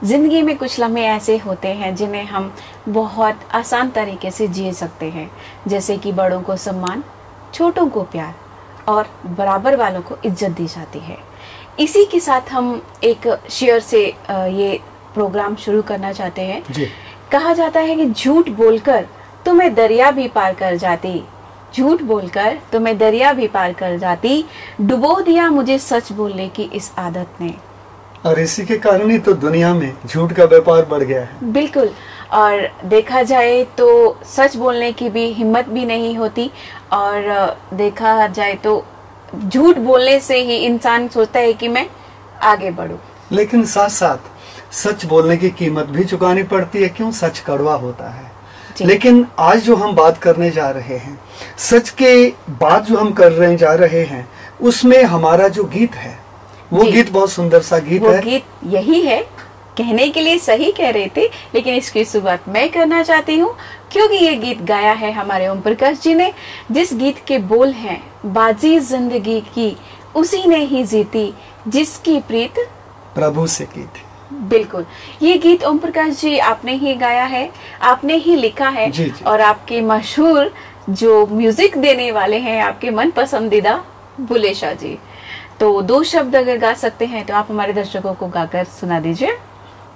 ज़िंदगी में कुछ लम्हे ऐसे होते हैं जिन्हें हम बहुत आसान तरीके से जी सकते हैं, जैसे कि बड़ों को सम्मान, छोटों को प्यार और बराबर वालों को इज्जत दी जाती है। इसी के साथ हम एक शेयर से ये प्रोग्राम शुरू करना चाहते हैं जी। कहा जाता है कि झूठ बोलकर तुम्हें दरिया भी पार कर जाती, झूठ बोलकर तुम्हें दरिया भी पार कर जाती, डुबो दिया मुझे सच बोलने की इस आदत ने। और इसी के कारण ही तो दुनिया में झूठ का व्यापार बढ़ गया है। बिल्कुल। और देखा जाए तो सच बोलने की भी हिम्मत भी नहीं होती, और देखा जाए तो झूठ बोलने से ही इंसान सोचता है कि मैं आगे बढ़ूं। लेकिन साथ साथ सच बोलने की कीमत भी चुकानी पड़ती है। क्यों? सच कड़वा होता है। लेकिन आज जो हम बात करने जा रहे हैं, सच के बात जो हम कर रहे जा रहे हैं, उसमें हमारा जो गीत है वो गीत बहुत सुंदर सा गीत है। वो गीत यही है, कहने के लिए सही कह रहे थे, लेकिन इसकी शुरुआत मैं करना चाहती हूँ क्योंकि ये गीत गाया है हमारे ओम प्रकाश जी ने, जिस गीत के बोल हैं, बाजी जिंदगी की उसी ने ही जीती, जिसकी प्रीत प्रभु से की थी। बिल्कुल, ये गीत ओम प्रकाश जी आपने ही गाया है, आपने ही लिखा है। जी जी। और आपके मशहूर जो म्यूजिक देने वाले हैं आपके मन पसंदीदा बुल्ले शाह जी। तो दो शब्द अगर गा सकते हैं तो आप हमारे दर्शकों को गाकर सुना दीजिए।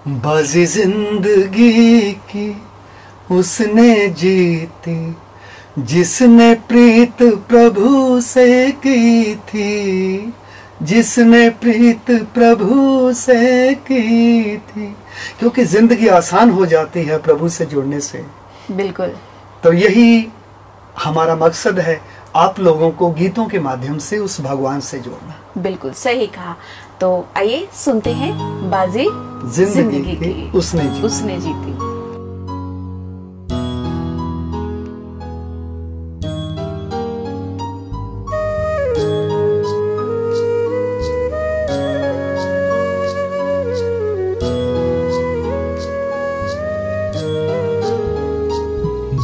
बाजी जिंदगी की उसने जीती, जिसने प्रीत प्रभु से की थी, जिसने प्रीत प्रभु से की थी। क्योंकि जिंदगी आसान हो जाती है प्रभु से जुड़ने से। बिल्कुल। तो यही हमारा मकसद है, आप लोगों को गीतों के माध्यम से उस भगवान से जोड़ना। बिल्कुल सही कहा। तो आइए सुनते हैं बाजी जिंदगी की उसने जीती।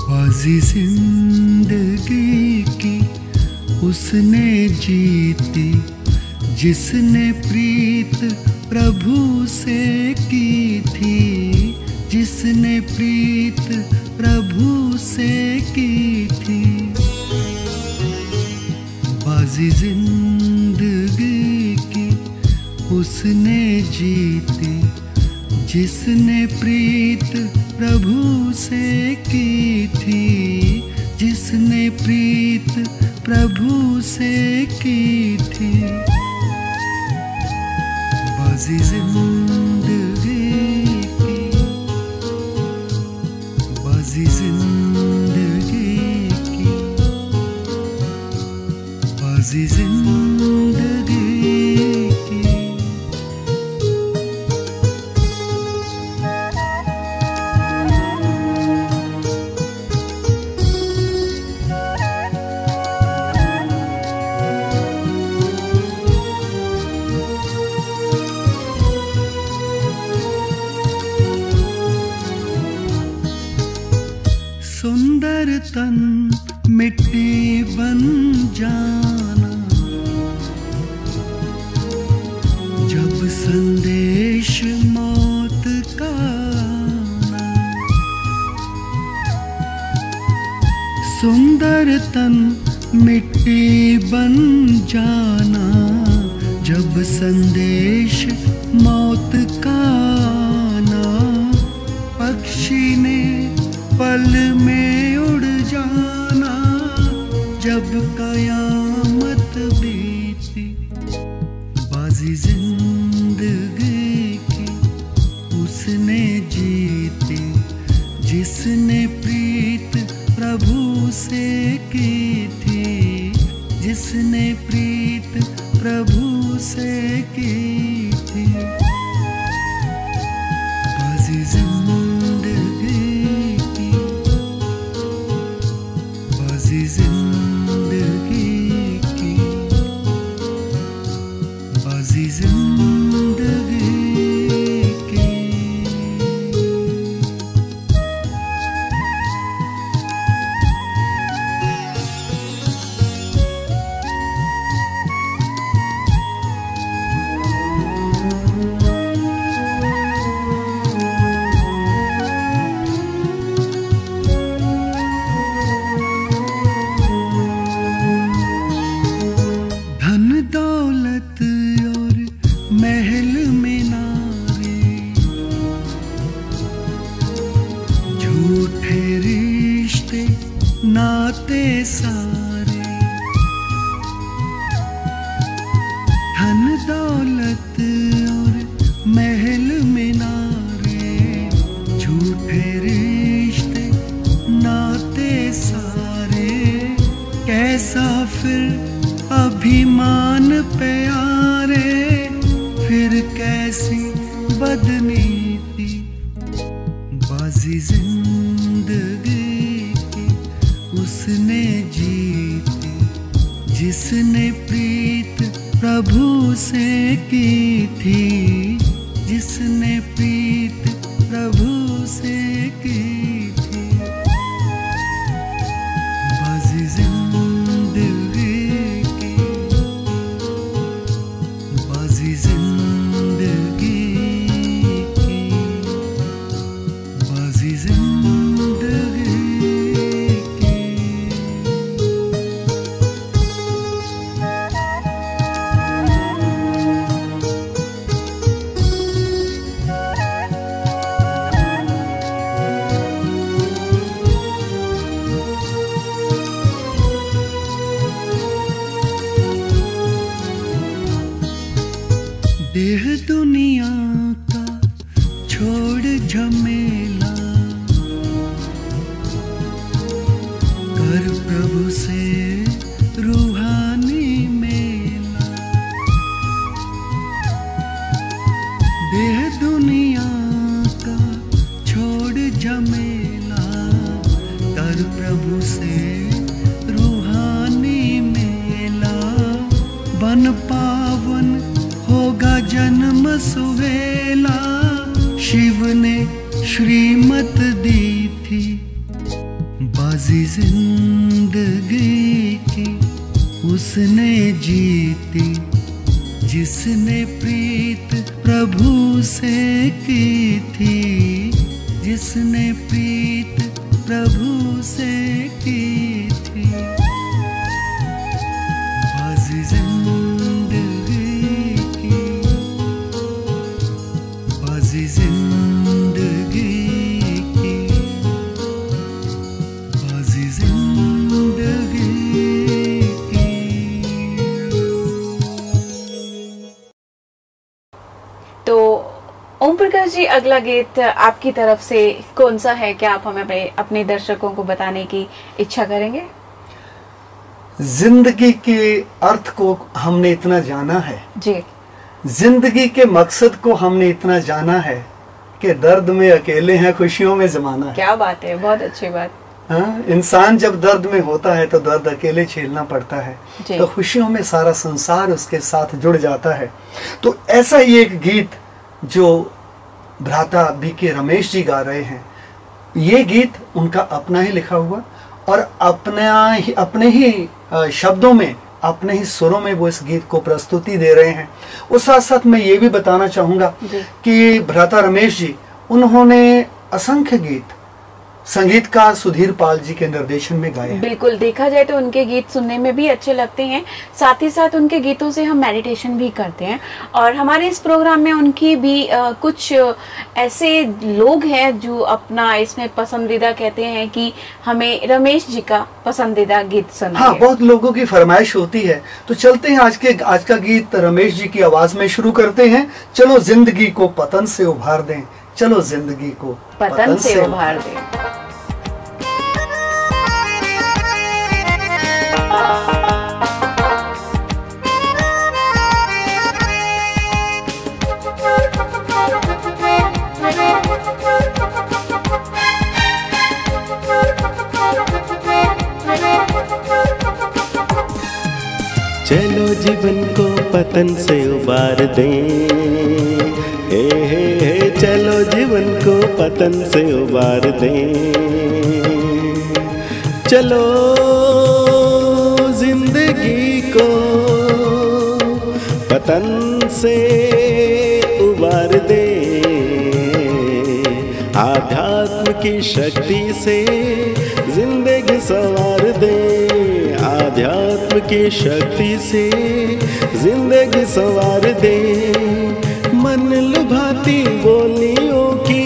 बाजी जिंदगी की उसने जीती, जिसने प्रीत प्रभु से की थी, जिसने प्रीत प्रभु से की थी। बाजी जिंदगी की उसने जीती, जिसने प्रीत प्रभु से की थी, जिसने प्रीत प्रभु से की थी। बाजी जिंदगी की, बाजी जिंदगी की, बाजी जिंदगी की। सुंदर तन मिट्टी बन जाना, जब संदेश मौत का आना। सुंदर तन मिट्टी बन जाना, जब संदेश मौत का आना। पक्षी ने पल में उड़ जाना, जब कयामत बीती। बाजी जिंदगी की उसने जीती, जिसने प्रीत प्रभु से की थी, जिसने प्रीत प्रभु से की थी। बाजी जिंदगी की, बाजी जिंदगी की, बाजी जिंदगी की। दौलत और महल मीनारे, झूठे रिश्ते नाते सारे, कैसा फिर अभिमान प्यारे, फिर कैसी बदनीति, बाजी जिंदगी की उसने जीती, जिसने प्रीत प्रभु से की थी, जिसने प्रीत प्रभु से की थी। बाजी जिंदगी की, बाजी जिंदगी की, बाजी जिंदगी की। देह दुनिया का छोड़ झमेला, कर प्रभु से रूहानी मेला। देह दुनिया का छोड़ झमेला, कर प्रभु से रूहानी मेला। बन पावन होगा जन्म सुवेला, शिव ने श्रीमत दी थी, बाजी जिंदगी की उसने जीती, जिसने प्रीत प्रभु से की थी, जिसने प्रीत प्रभु से की थी। बाजी जिंदगी की, बाजी जिंदगी की, बाजी जिंदगी की। तो ओम प्रकाश जी, अगला गीत आपकी तरफ से कौन सा है? क्या आप हमें अपने दर्शकों को बताने की इच्छा करेंगे? जिंदगी के अर्थ को हमने इतना जाना है जी, जिंदगी के मकसद को हमने इतना जाना है कि दर्द में अकेले हैं, खुशियों में जमाना है। क्या बात है, बहुत अच्छी बात। हाँ, इंसान जब दर्द में होता है तो दर्द अकेले झेलना पड़ता है, तो खुशियों में सारा संसार उसके साथ जुड़ जाता है। तो ऐसा ही एक गीत जो भ्राता बीके रमेश जी गा रहे हैं, ये गीत उनका अपना ही लिखा हुआ और अपने ही शब्दों में, अपने ही सुरों में वो इस गीत को प्रस्तुति दे रहे हैं। उस साथ साथ मैं ये भी बताना चाहूँगा कि भ्राता रमेश जी, उन्होंने असंख्य गीत संगीतकार सुधीर पाल जी के निर्देशन में गाए। बिल्कुल, देखा जाए तो उनके गीत सुनने में भी अच्छे लगते हैं, साथ ही साथ उनके गीतों से हम मेडिटेशन भी करते हैं। और हमारे इस प्रोग्राम में उनकी भी कुछ ऐसे लोग हैं जो अपना इसमें पसंदीदा कहते हैं कि हमें रमेश जी का पसंदीदा गीत सुना। हाँ, बहुत लोगों की फरमाइश होती है, तो चलते हैं आज का गीत रमेश जी की आवाज में शुरू करते हैं। चलो जिंदगी को पतन से उभार दें, चलो जिंदगी को पतन से उभार दें। चलो जीवन को पतन से उबार दें, हे चलो जीवन को पतन से उबार दें। चलो जिंदगी को पतन से उबार दें, आध्यात्म की शक्ति से जिंदगी संवार दें, आध्यात्म की शक्ति से जिंदगी संवार दे। मन लुभाती बोलियों की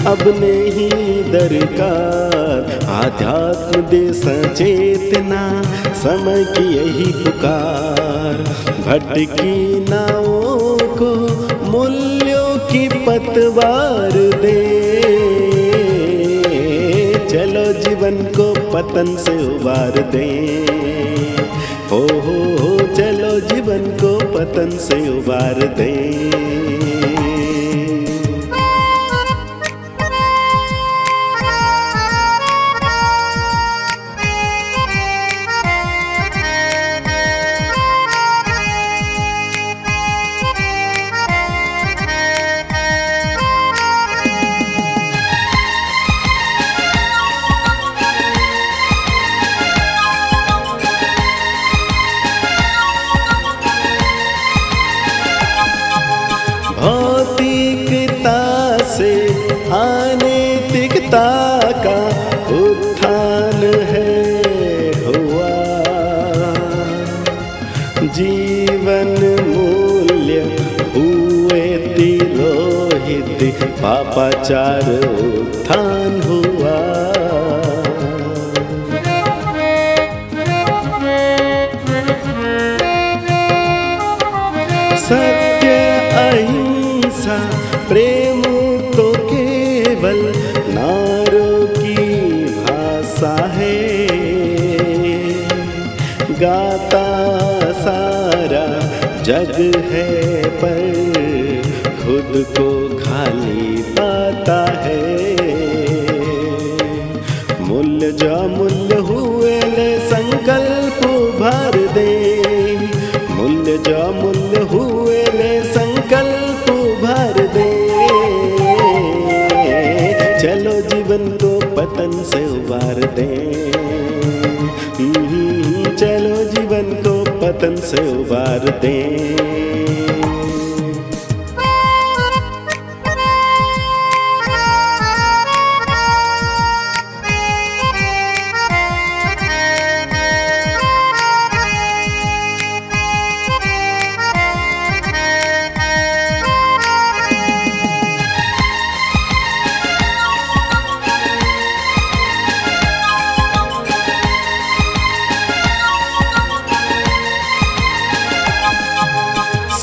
अब नहीं दरकार, आध्यात्म दे सचेतना समय की यही पुकार, भटकी नावों को मूल्यों की पतवार दे। चलो जीवन को पतन से उबार दे, हो चलो जीवन को पतन से उबार दे। भौतिकता से अनैतिकता का उत्थान है हुआ, जीवन मूल्य हुए तिरोहित, पापाचार उत्थान हुआ। सत्य अहिंसा प्रेम तो केवल नारों की भाषा है, गाता सारा जग है पर खुद को खाली पाता है। मूल्य जो मूल्य हुए ले संकल्प भर दे, मूल्य जो मूल्य हुए ले संकल्प भर दे। चलो जीवन को पतन से उबार दे, चलो जीवन को पतन से उबार दे।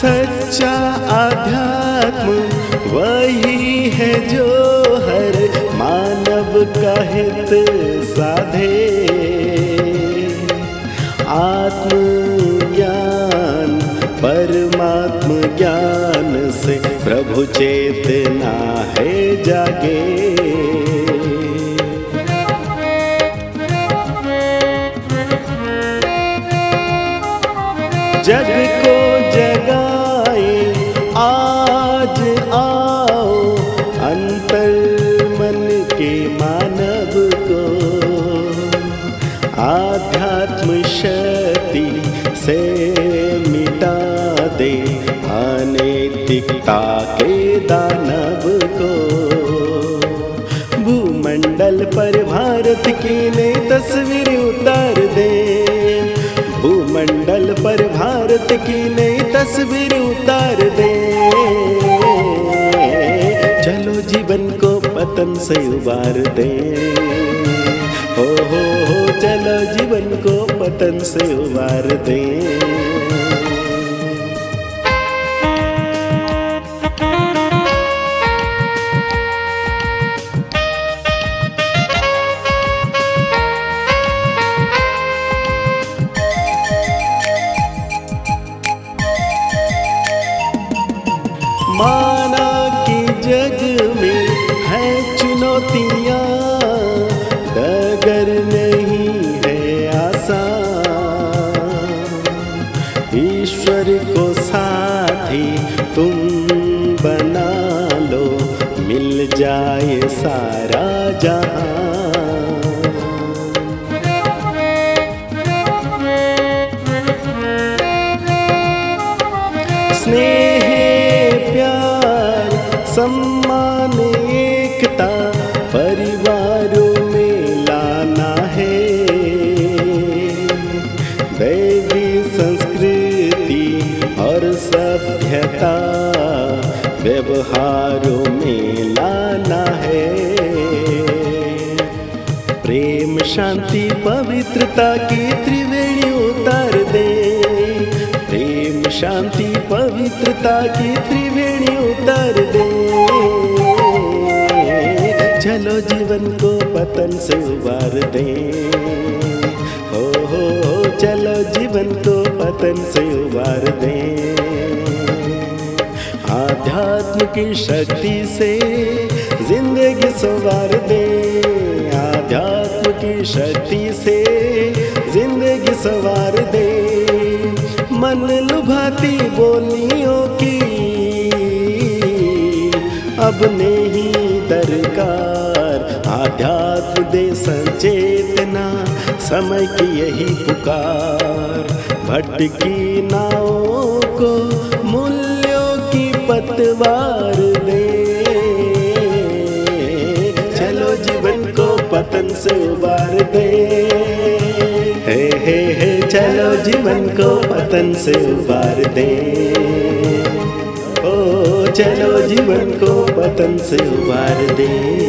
सच्चा आध्यात्म वही है जो हर मानव का हित साधे। आत्म ज्ञान परमात्म ज्ञान से प्रभु चेतना है जागे। जग को जगाए आज आओ, अंतर मन के मानव को आध्यात्म शक्ति से मिटा दे, अनैतिकता के दानव को। भूमंडल पर भारत की नई तस्वीर उतार दे, भूमंडल पर भारत की नई तस्वीर उतार दे। चलो जीवन को पतन से उबार दे, हो चलो जीवन को पतन से उबार दे। माना कि जग में है चुनौतियाँ, डगर नहीं है आसान। ईश्वर को साथी तुम बना लो, मिल जाए सारा जहां। स्नेह प्यार सम्मान एकता परिवारों में लाना है। दैवी संस्कृति और सभ्यता व्यवहारों में लाना है। प्रेम शांति पवित्रता की त्रिवेणी शांति पवित्रता की त्रिवेणी उतार दे। चलो जीवन को पतन से उबार दे। हो चलो जीवन को पतन से उबार दे। आध्यात्म की शक्ति से जिंदगी संवार दे। आध्यात्म की शक्ति से जिंदगी संवार दे। मन लुभाती बोलियों की अब नहीं दरकार। आध्यात्म दे संचेतना, समय की यही पुकार। भटकी नावों को मूल्यों की पतवार दे। चलो जीवन को पतन से उबार दे। हे चलो जीवन को पतन से उबार दे। ओ चलो जीवन को पतन से उबार दे।